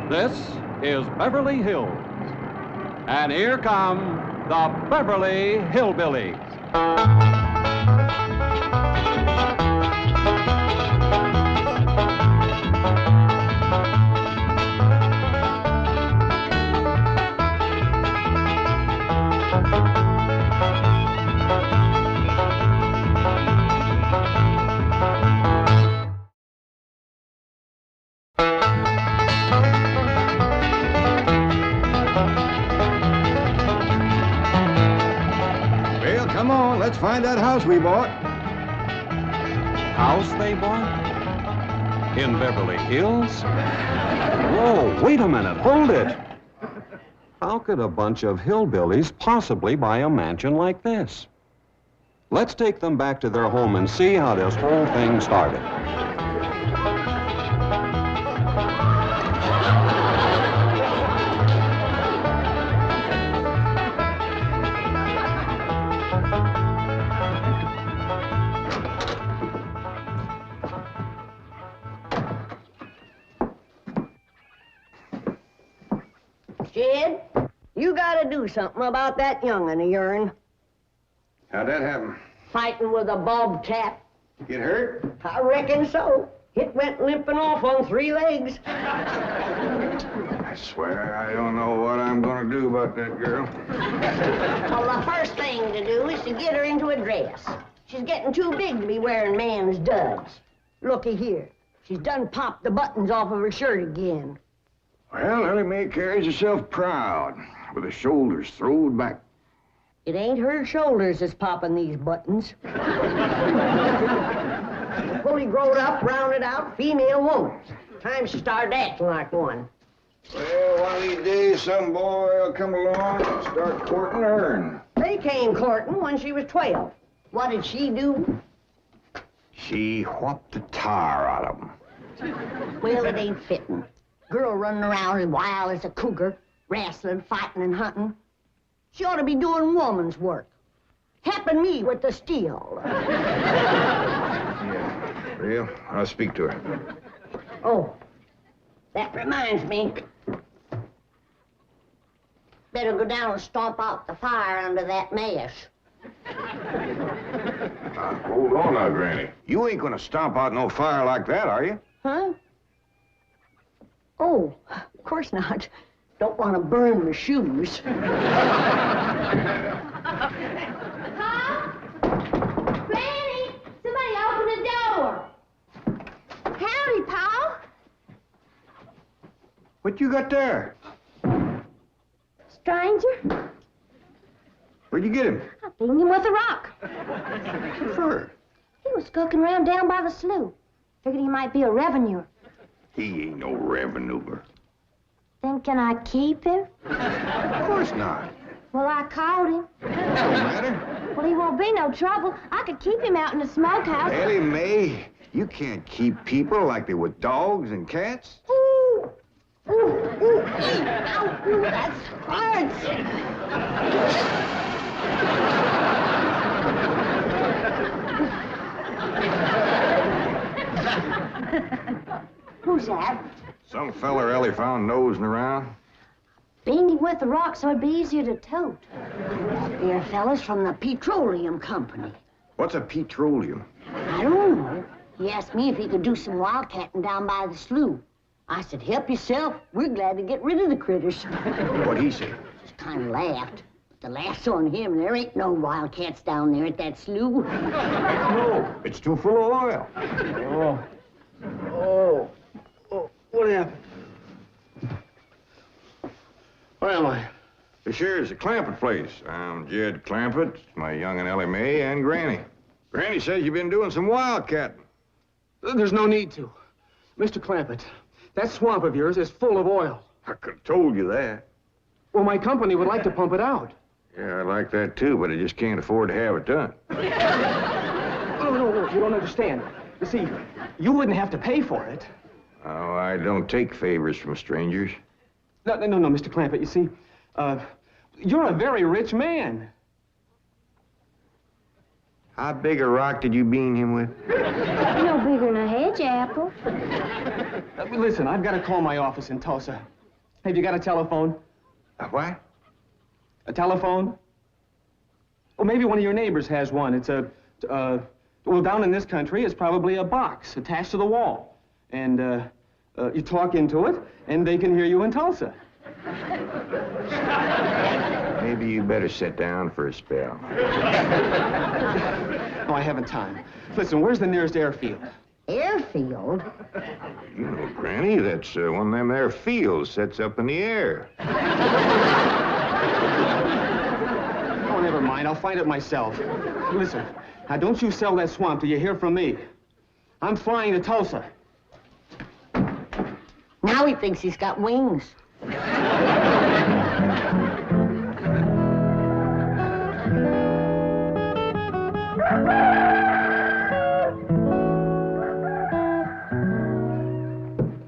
This is Beverly Hills. And here come the Beverly Hillbillies. Come on, let's find that house we bought. House they bought? In Beverly Hills? Whoa, wait a minute, hold it. How could a bunch of hillbillies possibly buy a mansion like this? Let's take them back to their home and see how this whole thing started. Jed, you gotta do something about that young'un of yourn. How'd that happen? Fighting with a bobcat. Get hurt? I reckon so. It went limping off on 3 legs. I swear I don't know what I'm gonna do about that girl. Well, the first thing to do is to get her into a dress. She's getting too big to be wearing man's duds. Looky here. She's done popped the buttons off of her shirt again. Well, Ellie Mae carries herself proud, with her shoulders throwed back. It ain't her shoulders that's popping these buttons. Fully growed up, rounded out female woman. Time she started acting like one. Well, one of these days, some boy will come along and start courting her. They came courting when she was 12. What did she do? She whopped the tar out of them. Well, it ain't fitting. Girl running around as wild as a cougar, wrestling, fighting, and hunting. She ought to be doing woman's work. Helping me with the steel. Yeah, real? I'll speak to her. Oh, that reminds me. Better go down and stomp out the fire under that mess. Hold on now, Granny. You ain't gonna stomp out no fire like that, are you? Huh? Oh, of course not. Don't want to burn my shoes. Paul? Granny! Somebody open the door! Howdy, Paul. What you got there? Stranger? Where'd you get him? I beat him with a rock. What for? He was skulking around down by the slough. Figured he might be a revenuer. He ain't no revenuer. Then can I keep him? Of course not. Well, I caught him. Don't matter. Well, he won't be no trouble. I could keep him out in the smokehouse. Ellie Mae, you can't keep people like they were dogs and cats. Ooh! Ooh! Ooh! Ow! Ooh, that hurts! Who's that? Some feller Ellie found nosing around. Beat him with a rock so it'd be easier to tote. They're fellas from the petroleum company. What's a petroleum? I don't know. He asked me if he could do some wildcatting down by the slough. I said, help yourself. We're glad to get rid of the critters. What'd he say? Just kind of laughed. But the laugh's on him. There ain't no wildcats down there at that slough. No, it's too full of oil. Oh, what happened? Where am I? This here's the Clampett place. I'm Jed Clampett, my young'un Ellie Mae, and Granny. Granny says you've been doing some wildcatting. There's no need to. Mr. Clampett, that swamp of yours is full of oil. I could have told you that. Well, my company would like to pump it out. Yeah, I like that too, but I just can't afford to have it done. No, you don't understand. You see, you wouldn't have to pay for it. Oh, I don't take favors from strangers. No, Mr. Clampett, you see, you're a very rich man. How big a rock did you bean him with? No bigger than a hedge apple. Listen, I've got to call my office in Tulsa. Have you got a telephone? A what? A telephone? Or maybe one of your neighbors has one. It's well, down in this country, it's probably a box attached to the wall. And you talk into it, and they can hear you in Tulsa. Maybe you better sit down for a spell. No, I haven't time. Listen, where's the nearest airfield? Airfield? You know, Granny, that's one of them there fields sets up in the air. Oh, never mind. I'll find it myself. Listen, now don't you sell that swamp till you hear from me. I'm flying to Tulsa. Now he thinks he's got wings.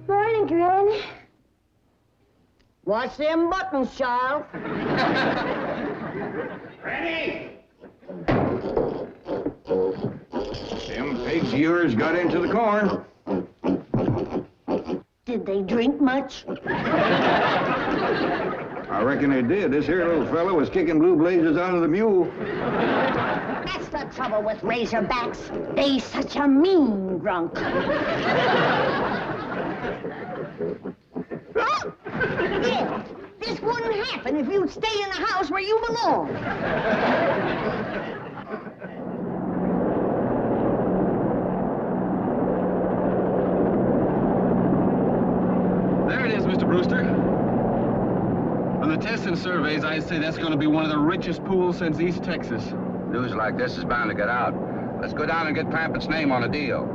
Morning, Granny. Watch them buttons, child. Granny! Them pigs of yours got into the corn. Did they drink much? I reckon they did. This here little fella was kicking blue blazes out of the mule. That's the trouble with razorbacks. They such a mean drunk. Yeah, this wouldn't happen if you'd stay in the house where you belong. There it is, Mr. Brewster. On the tests and surveys, I'd say that's going to be one of the richest pools since East Texas. News like this is bound to get out. Let's go down and get Clampett's name on a deal.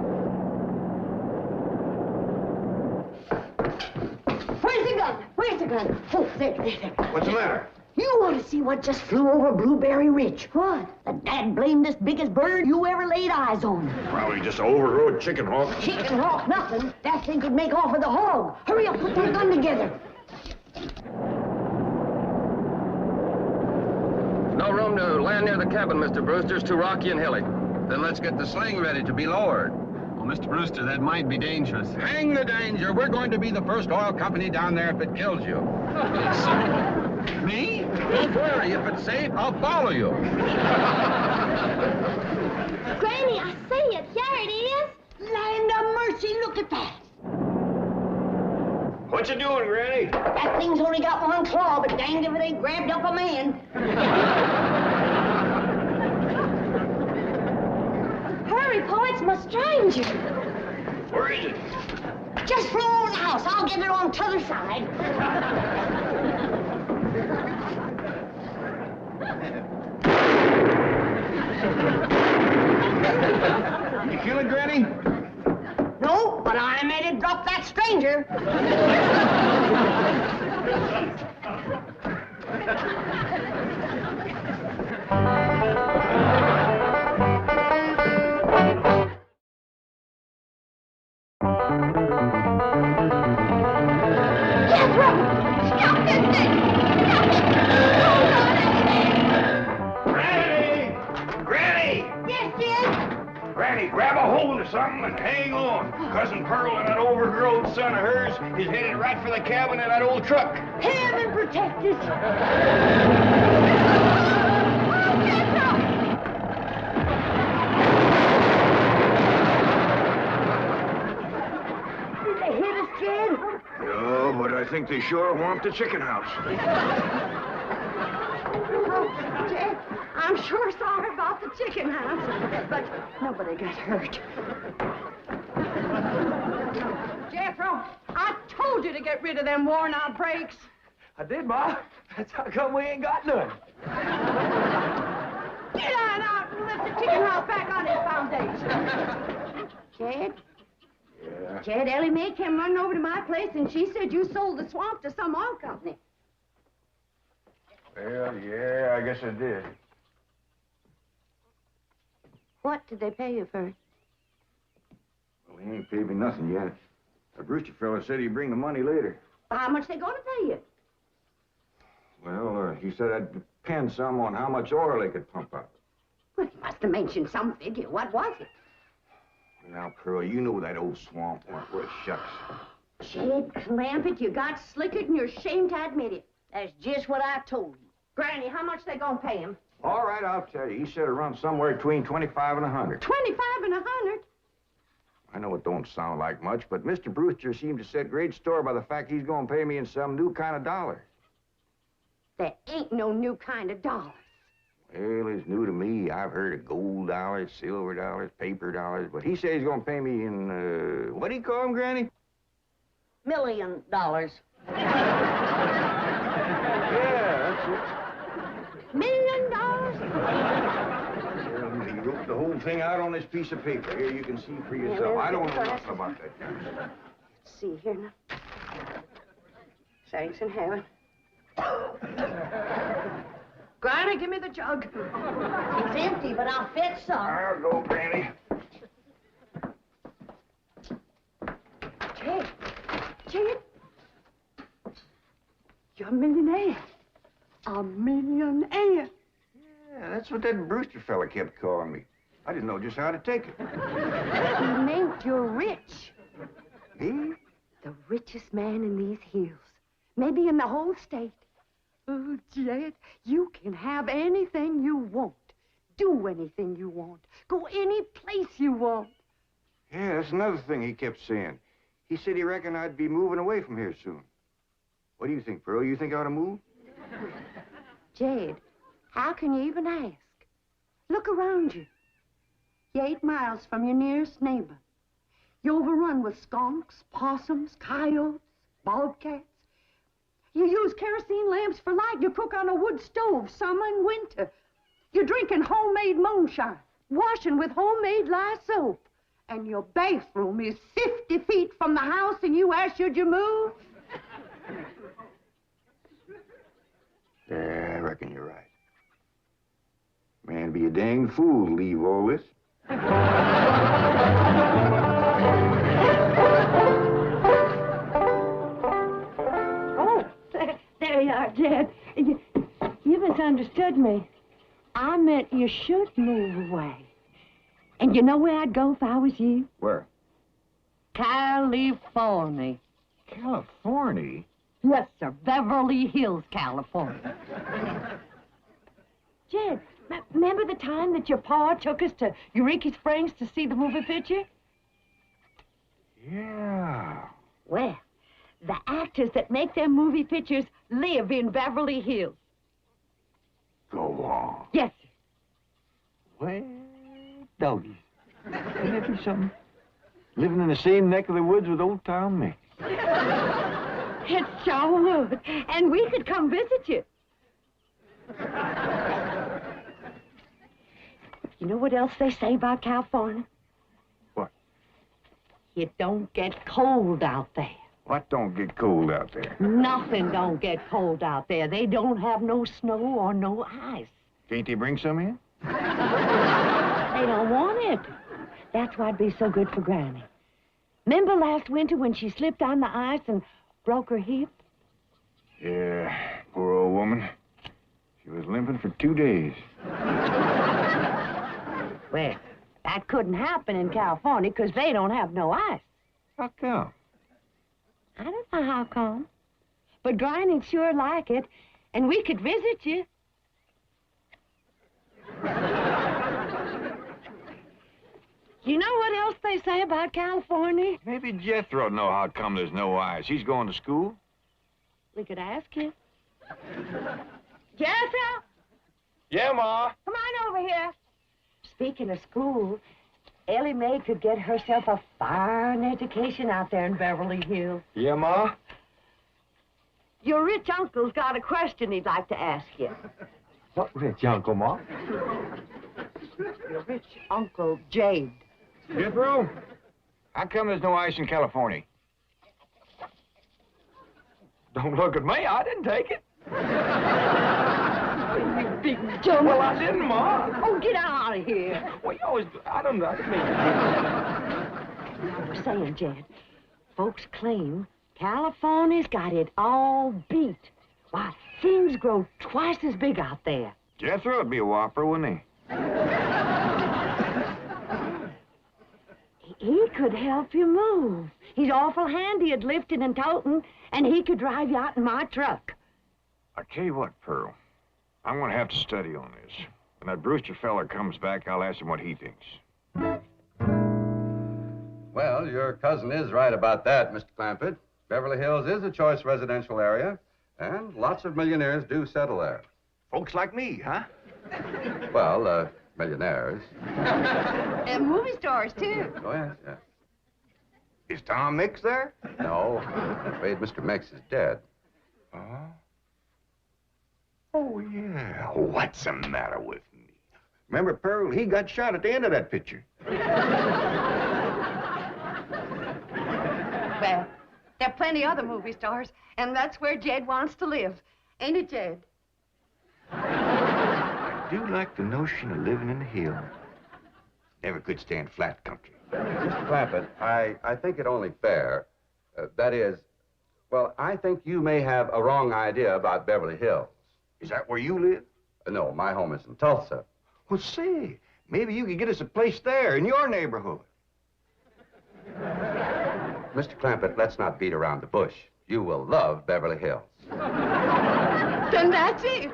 Where's the gun? Where's the gun? Oh, there. What's the matter? You want to see what just flew over Blueberry Ridge? What? The dad-blamedest biggest bird you ever laid eyes on. Probably just an overgrown chicken hawk. Chicken hawk, nothing. That thing could make off with a hog. Hurry up, put that gun together. No room to land near the cabin, Mr. Brewster. It's too rocky and hilly. Then let's get the sling ready to be lowered. Well, Mr. Brewster, that might be dangerous. Hang the danger. We're going to be the first oil company down there if it kills you. Me? Don't worry. If it's safe, I'll follow you. Granny, I see it. Here it is. Land of mercy, look at that. What you doing, Granny? That thing's only got one claw, but danged if it ain't grabbed up a man. Hurry, Paul, it's my stranger. Where is it? Just flew over the house. I'll get it on t'other side. You kill it, Granny? No, but I made it drop that stranger. Stop this thing! Granny! Yes, Jed? Granny, grab a hold of something and hang on. Cousin Pearl and that overgrown son of hers is headed right for the cabin in that old truck. Heaven protect us. Did they hit us, Jed? No, but I think they sure want the chicken house. Oh, Jed, I'm sure sorry about the chicken house, but nobody got hurt. Jethro, I told you to get rid of them worn-out brakes. I did, Ma. That's how come we ain't got none. Get on out and lift the chicken house back on its foundation. Jed? Yeah. Jed, Ellie Mae came running over to my place, and she said you sold the swamp to some oil company. Well, yeah, I guess I did. What did they pay you for it? Well, he ain't paid me nothing yet. The Brewster fella said he'd bring the money later. How much they gonna pay you? Well, he said I'd depend some on how much oil they could pump out. Well, he must have mentioned some figure. What was it? Now, Pearl, you know that old swamp weren't worth shucks. Jed Clampett, you got slicker than you're ashamed to admit it. That's just what I told you. Granny, how much they gonna pay him? All right, I'll tell you. He said it runs somewhere between 25 and 100. 25 and 100? I know it don't sound like much, but Mr. Brewster seemed to set great store by the fact he's going to pay me in some new kind of dollar. There ain't no new kind of dollars. Well, it's new to me. I've heard of gold dollars, silver dollars, paper dollars, but he said he's going to pay me in, what do you call them, Granny? $1 million. Yeah, that's $1 million? it. He wrote the whole thing out on this piece of paper. Here, you can see for yourself. I don't know nothing about that. Let's see here now. Thanks in heaven. Granny, give me the jug. It's empty, but I'll fetch some. I'll go, Granny. Jed. Jed. You're a millionaire. A millionaire. Yeah, that's what that Brewster fella kept calling me. I didn't know just how to take it. He meant you're rich. Me? The richest man in these hills. Maybe in the whole state. Oh, Jed, you can have anything you want. Do anything you want. Go any place you want. Yeah, that's another thing he kept saying. He said he reckoned I'd be moving away from here soon. What do you think, Pearl? You think I ought to move? Jed, how can you even ask? Look around you. You're 8 miles from your nearest neighbor. You're overrun with skunks, possums, coyotes, bobcats. You use kerosene lamps for light. You cook on a wood stove, summer and winter. You're drinking homemade moonshine, washing with homemade lye soap. And your bathroom is 50 feet from the house, and you ask, should you move? Yeah, I reckon you're right. Man, be a dang fool to leave all this. Oh, there you are, Jed. You misunderstood me. I meant you should move away. And you know where I'd go if I was you? Where? California. California? Yes, sir. Beverly Hills, California. Jed, remember the time that your pa took us to Eureka Springs to see the movie picture? Yeah. Well, the actors that make them movie pictures live in Beverly Hills. Go on. Yes, sir. Well, doggies. Wouldn't that be something? Living in the same neck of the woods with old Tom me. It sure would. And we could come visit you. You know what else they say about California? What? It don't get cold out there. What don't get cold out there? Nothing don't get cold out there. They don't have no snow or no ice. Can't they bring some in? They don't want it. That's why'd be so good for Granny. Remember last winter when she slipped on the ice and broke her hip? Yeah, poor old woman. She was limping for 2 days. Well, that couldn't happen in California because they don't have no ice. How come? I don't know how come. But Granny'd sure like it, and we could visit you. You know what else they say about California? Maybe Jethro'd know how come there's no ice. He's going to school. We could ask him. Jethro, Yeah, Ma. come on over here. Speaking of school, Ellie Mae could get herself a fine education out there in Beverly Hills. Yeah, Ma? Your rich uncle's got a question he'd like to ask you. What rich uncle, Ma? Your rich Uncle Jade. Jethro? How come there's no ice in California? Don't look at me. I didn't take it. You big dumb. Well, I didn't, Ma. Oh, get out of here. Well, you always... I didn't mean I was saying, Jed, folks claim California's got it all beat. Why, things grow twice as big out there. Jethro would be a whopper, wouldn't he? He could help you move. He's awful handy at lifting and toting, and he could drive you out in my truck. I tell you what, Pearl. I'm gonna have to study on this. When that Brewster fella comes back, I'll ask him what he thinks. Well, your cousin is right about that, Mr. Clampett. Beverly Hills is a choice residential area, and lots of millionaires do settle there. Folks like me, huh? Well, millionaires. And movie stars, too. Oh, yes, yes. Is Tom Mix there? No, I'm afraid Mr. Mix is dead. Oh? Oh, yeah. What's the matter with me? Remember, Pearl, he got shot at the end of that picture. Well, there are plenty other movie stars, and that's where Jed wants to live. Ain't it, Jed? I do like the notion of living in the hills. Never could stand flat country. Mr. Clampett, I think it only fair. That is, well, I think you may have a wrong idea about Beverly Hills. Is that where you live? No, my home is in Tulsa. Well, say, maybe you could get us a place there in your neighborhood. Mr. Clampett, let's not beat around the bush. You will love Beverly Hills. Then that's it.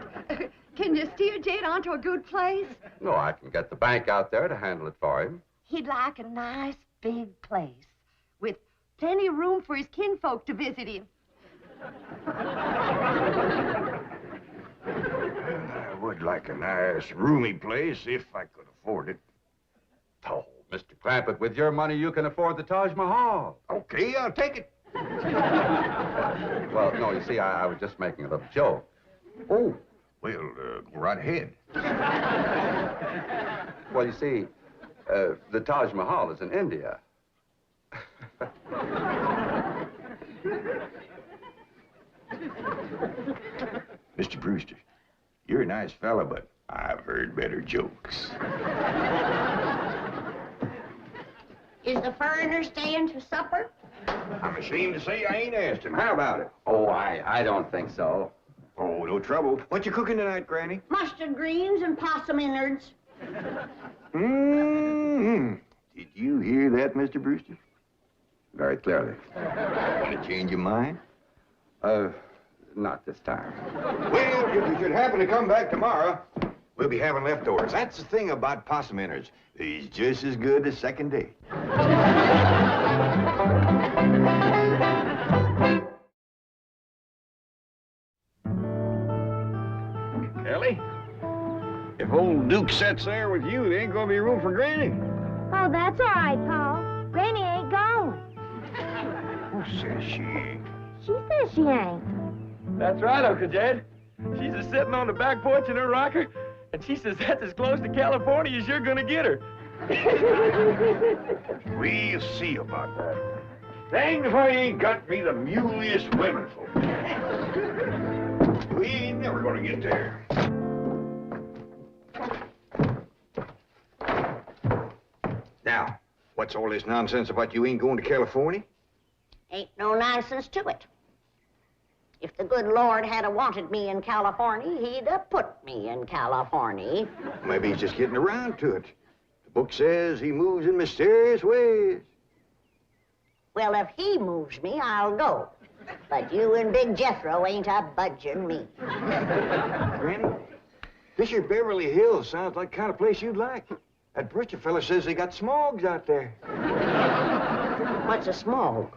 Can you steer Jed onto a good place? No, I can get the bank out there to handle it for him. He'd like a nice big place with plenty of room for his kinfolk to visit him. I would like a nice, roomy place if I could afford it. Oh, Mr. Clampett, with your money, you can afford the Taj Mahal. Okay, I'll take it. Well, no, you see, I was just making a little joke. Oh, well, go right ahead. Well, you see, the Taj Mahal is in India. Mr. Brewster, you're a nice fella, but I've heard better jokes. Is the foreigner staying to supper? I'm ashamed to say I ain't asked him. How about it? Oh, I don't think so. Oh, no trouble. What you cooking tonight, Granny? Mustard greens and possum innards. Mm-hmm. Did you hear that, Mr. Brewster? Very clearly. Want to change your mind? Not this time. Well, if you should happen to come back tomorrow, we'll be having leftovers. That's the thing about possum innards. He's just as good as second date. Ellie, if old Duke sits there with you, there ain't gonna be room for Granny. Oh, that's all right, Paul. Granny ain't going. Who says she ain't? She says she ain't. That's right, Uncle Jed. She's a sitting on the back porch in her rocker, and she says that's as close to California as you're gonna get her. We'll see about that. Dang if I ain't got me the muliest women folk. We ain't never gonna get there. Now, what's all this nonsense about you ain't going to California? Ain't no nonsense to it. If the good Lord had wanted me in California, he'd have put me in California. Maybe he's just getting around to it. The book says he moves in mysterious ways. Well, if he moves me, I'll go. But you and Big Jethro ain't a budging me. Granny, this here Beverly Hills sounds like the kind of place you'd like. That Brewster fella says they got smogs out there. What's a smog?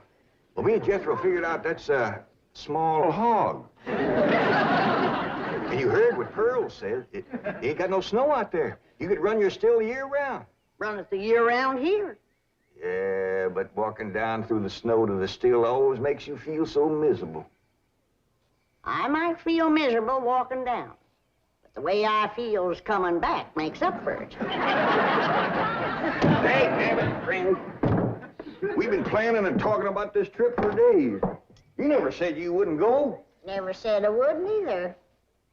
Well, me and Jethro figured out that's a small hog. And you heard what Pearl said. It ain't got no snow out there. You could run your still the year round. Run it the year round here. Yeah, but walking down through the snow to the still always makes you feel so miserable. I might feel miserable walking down, but the way I feels coming back makes up for it. Hey, damn it, Granny. We've been planning and talking about this trip for days. You never said you wouldn't go. Never said I wouldn't either.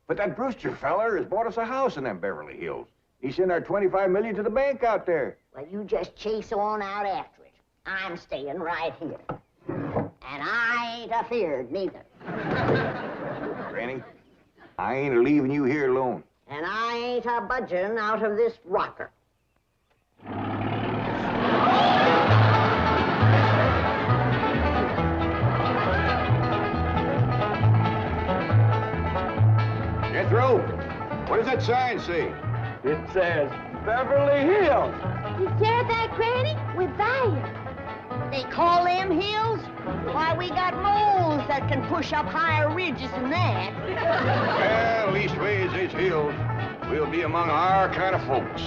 But that Brewster feller has bought us a house in them Beverly Hills. He sent our $25 million to the bank out there. Well, you just chase on out after it. I'm staying right here. And I ain't afeared neither. Granny, I ain't leaving you here alone. And I ain't a budging out of this rocker. that sign say? It says Beverly Hills. You hear that, Granny? We're there. They call them hills? Why, we got moles that can push up higher ridges than that. Well, leastways, it's hills. We'll be among our kind of folks.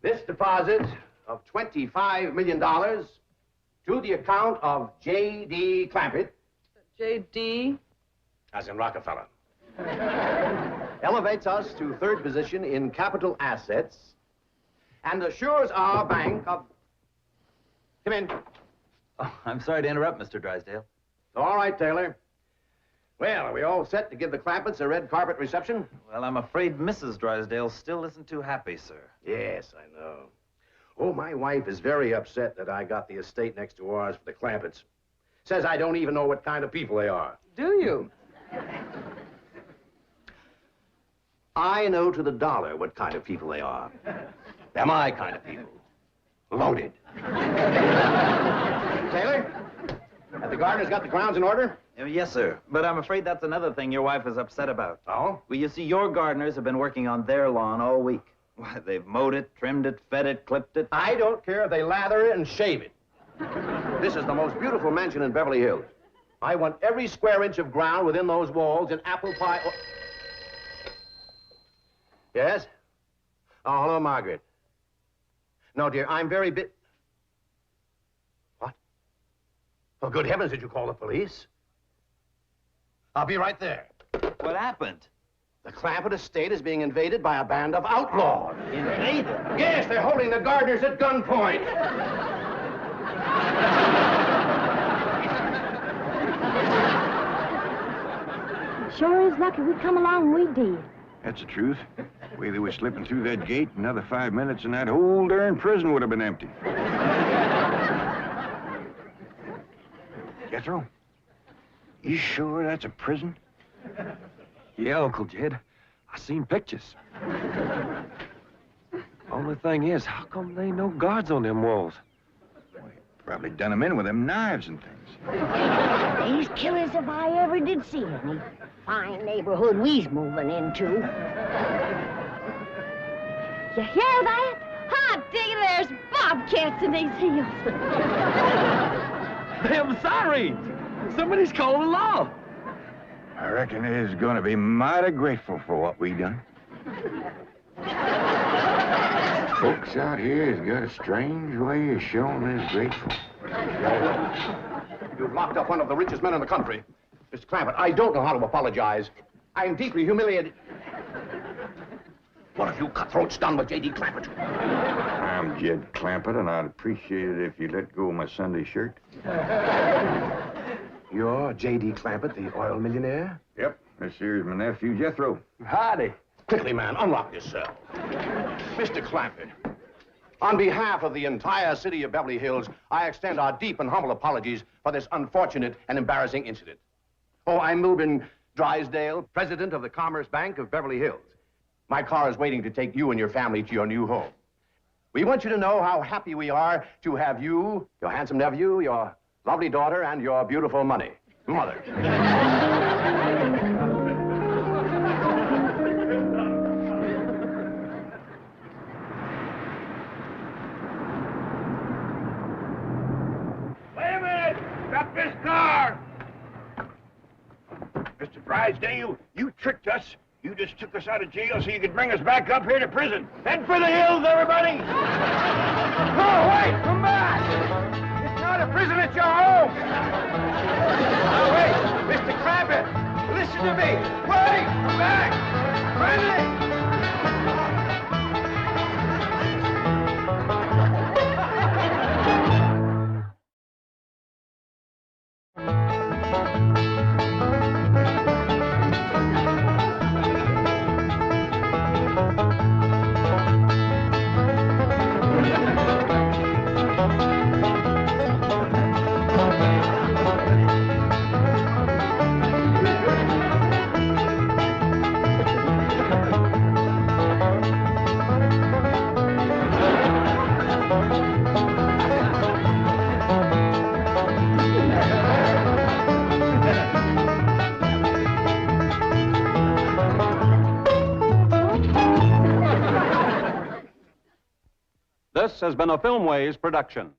This deposit of $25 million to the account of J.D. Clampett. J.D.? As in Rockefeller. Elevates us to third position in capital assets and assures our bank of... Come in. Oh, I'm sorry to interrupt, Mr. Drysdale. All right, Taylor. Well, are we all set to give the Clampetts a red carpet reception? Well, I'm afraid Mrs. Drysdale still isn't too happy, sir. Yes, I know. Oh, my wife is very upset that I got the estate next to ours for the Clampetts. Says I don't even know what kind of people they are. Do you? I know to the dollar what kind of people they are. They're my kind of people. Loaded. Taylor, have the gardeners got the grounds in order? Yes, sir. But I'm afraid that's another thing your wife is upset about. Oh? Well, you see, your gardeners have been working on their lawn all week. Why, they've mowed it, trimmed it, fed it, clipped it. I don't care if they lather it and shave it. This is the most beautiful mansion in Beverly Hills. I want every square inch of ground within those walls in apple pie... Oh. Yes? Oh, hello, Margaret. No, dear, I'm very What? For good heavens, did you call the police? I'll be right there. What happened? The Clampett estate is being invaded by a band of outlaws. Invaded? Yes, they're holding the gardeners at gunpoint. Sure is lucky we come along we did. That's the truth. The way they were slipping through that gate, another 5 minutes and that whole darn prison would have been empty. Jethro, you sure that's a prison? Yeah, Uncle Jed. I seen pictures. Only thing is, how come there ain't no guards on them walls? Probably done them in with them knives and things. These killers if I ever did see any. Fine neighborhood we's moving into. You hear that? Hot diggity, there's bobcats in these hills. Them sirens! Somebody's calling the law. I reckon they's gonna be mighty grateful for what we done. Folks out here has got a strange way of showing they're grateful. You've locked up one of the richest men in the country. Mr. Clampett, I don't know how to apologize. I'm deeply humiliated. What have you cutthroats done with J.D. Clampett? I'm Jed Clampett, and I'd appreciate it if you let go of my Sunday shirt. You're J.D. Clampett, the oil millionaire? Yep, this here's my nephew, Jethro. Howdy. Quickly, man, unlock this cell. Mr. Clampett, on behalf of the entire city of Beverly Hills, I extend our deep and humble apologies for this unfortunate and embarrassing incident. Oh, I'm Milburn Drysdale, president of the Commerce Bank of Beverly Hills. My car is waiting to take you and your family to your new home. We want you to know how happy we are to have you, your handsome nephew, your lovely daughter, and your beautiful mother. Wait a minute! Stop this car! Mr. Drysdale, you tricked us. You just took us out of jail so you could bring us back up here to prison. Head for the hills, everybody! Oh, wait! Come back! It's not a prison, it's your home! Now, wait! Mr. Clampett, listen to me! Wait! Come back! Friendly! This has been a Filmways production.